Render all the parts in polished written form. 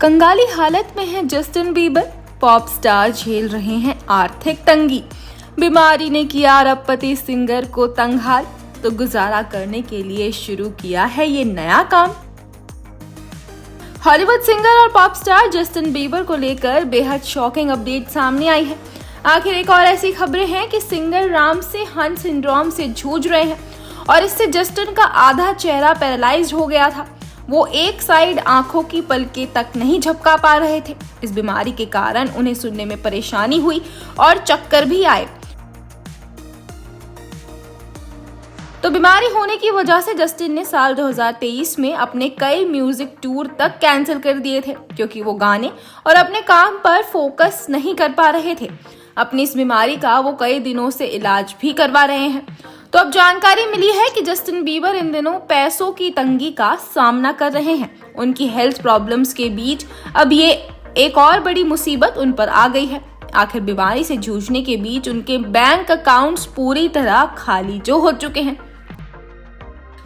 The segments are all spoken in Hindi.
कंगाली हालत में है जस्टिन बीबर, पॉप स्टार झेल रहे हैं आर्थिक तंगी। बीमारी ने किया अरबपति सिंगर को तंगहाल, तो गुजारा करने के लिए शुरू किया है ये नया काम। हॉलीवुड सिंगर और पॉप स्टार जस्टिन बीबर को लेकर बेहद शॉकिंग अपडेट सामने आई है। आखिर एक और ऐसी खबरें हैं कि सिंगर रामसे हंट सिंड्रोम से जूझ रहे हैं और इससे जस्टिन का आधा चेहरा पैरालाइज्ड हो गया था। वो एक साइड आंखों की पलकें तक नहीं झपका पा रहे थे। इस बीमारी के कारण उन्हें सुनने में परेशानी हुई और चक्कर भी आए। तो बीमारी होने की वजह से जस्टिन ने साल 2023 में अपने कई म्यूजिक टूर तक कैंसिल कर दिए थे, क्योंकि वो गाने और अपने काम पर फोकस नहीं कर पा रहे थे। अपनी इस बीमारी का वो कई दिनों से इलाज भी करवा रहे हैं। तो अब जानकारी मिली है कि जस्टिन बीबर इन दिनों पैसों की तंगी का सामना कर रहे हैं। उनकी हेल्थ प्रॉब्लम्स के बीच अब ये एक और बड़ी मुसीबत उन पर आ गई है। आखिर बीमारी से जूझने के बीच उनके बैंक अकाउंट्स पूरी तरह खाली जो हो चुके हैं,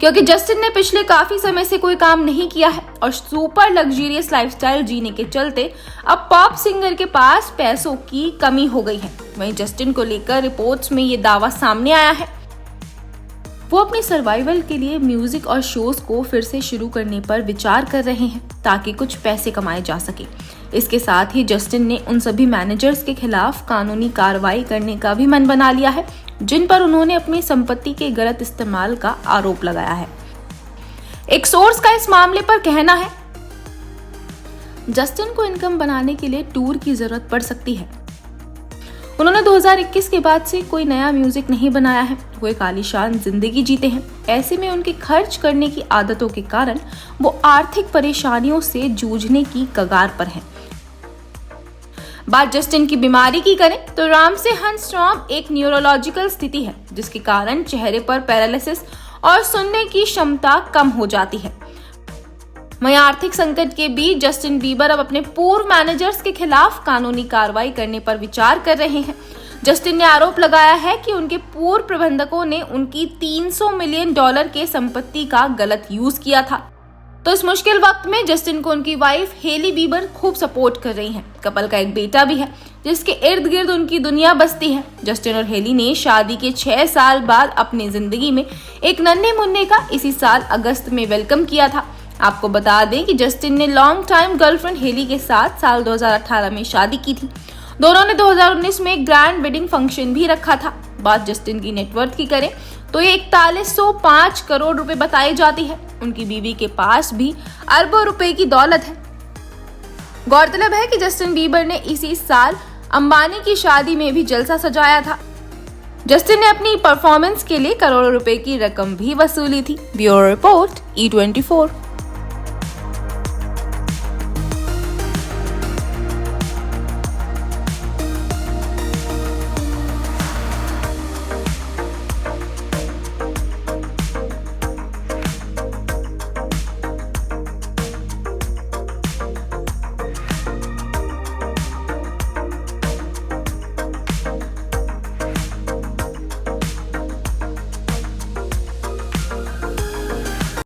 क्योंकि जस्टिन ने पिछले काफी समय से कोई काम नहीं किया है और सुपर लग्जरियस लाइफस्टाइल जीने के चलते अब पॉप सिंगर के पास पैसों की कमी हो गई है। वहीं जस्टिन को लेकर रिपोर्ट्स में ये दावा सामने आया है। वो अपनी सर्वाइवल के लिए म्यूजिक और शोज को फिर से शुरू करने पर विचार कर रहे हैं ताकि कुछ पैसे कमाए जा सके। इसके साथ ही जस्टिन ने उन सभी मैनेजर्स के खिलाफ कानूनी कार्रवाई करने का भी मन बना लिया है जिन पर उन्होंने अपनी संपत्ति के गलत इस्तेमाल का आरोप लगाया है। एक सोर्स का इस मामले पर कहना है, जस्टिन को इनकम बनाने के लिए टूर की जरूरत पड़ सकती है। उन्होंने 2021 के बाद से कोई नया म्यूजिक नहीं बनाया है। वो एक आलीशान जिंदगी जीते हैं। ऐसे में उनकी खर्च करने की आदतों के कारण वो आर्थिक परेशानियों से जूझने की कगार पर हैं। बात जस्टिन की बीमारी की करें तो रामसे हंट सिंड्रोम एक न्यूरोलॉजिकल स्थिति है जिसके कारण चेहरे पर पैरालिसिस और सुनने की क्षमता कम हो जाती है। वहीं आर्थिक संकट के बीच जस्टिन बीबर अब अपने पूर्व मैनेजर्स के खिलाफ कानूनी कार्रवाई करने पर विचार कर रहे हैं। जस्टिन ने आरोप लगाया है कि उनके पूर्व प्रबंधकों ने उनकी $300 मिलियन के संपत्ति का गलत यूज किया था। तो इस मुश्किल वक्त में जस्टिन को उनकी वाइफ हेली बीबर खूब सपोर्ट कर रही हैं। कपल का एक बेटा भी है जिसके इर्द गिर्द उनकी दुनिया बसती है। जस्टिन और हेली ने शादी के 6 साल बाद अपनी जिंदगी में एक नन्हे मुन्ने का इसी साल अगस्त में वेलकम किया था। आपको बता दें कि जस्टिन ने लॉन्ग टाइम गर्लफ्रेंड हेली के साथ साल 2018 में शादी की थी। दोनों ने 2019 में एक ग्रैंड वेडिंग फंक्शन भी रखा था। बात जस्टिन की नेटवर्थ की करें तो ये 4105 करोड़ रुपए बताई जाती है। उनकी बीवी के पास भी अरबों रुपए की दौलत है। गौरतलब है कि जस्टिन बीबर ने इसी साल अंबानी की शादी में भी जलसा सजाया था। जस्टिन ने अपनी परफॉर्मेंस के लिए करोड़ों रुपए की रकम भी वसूली थी। Bureau report E24।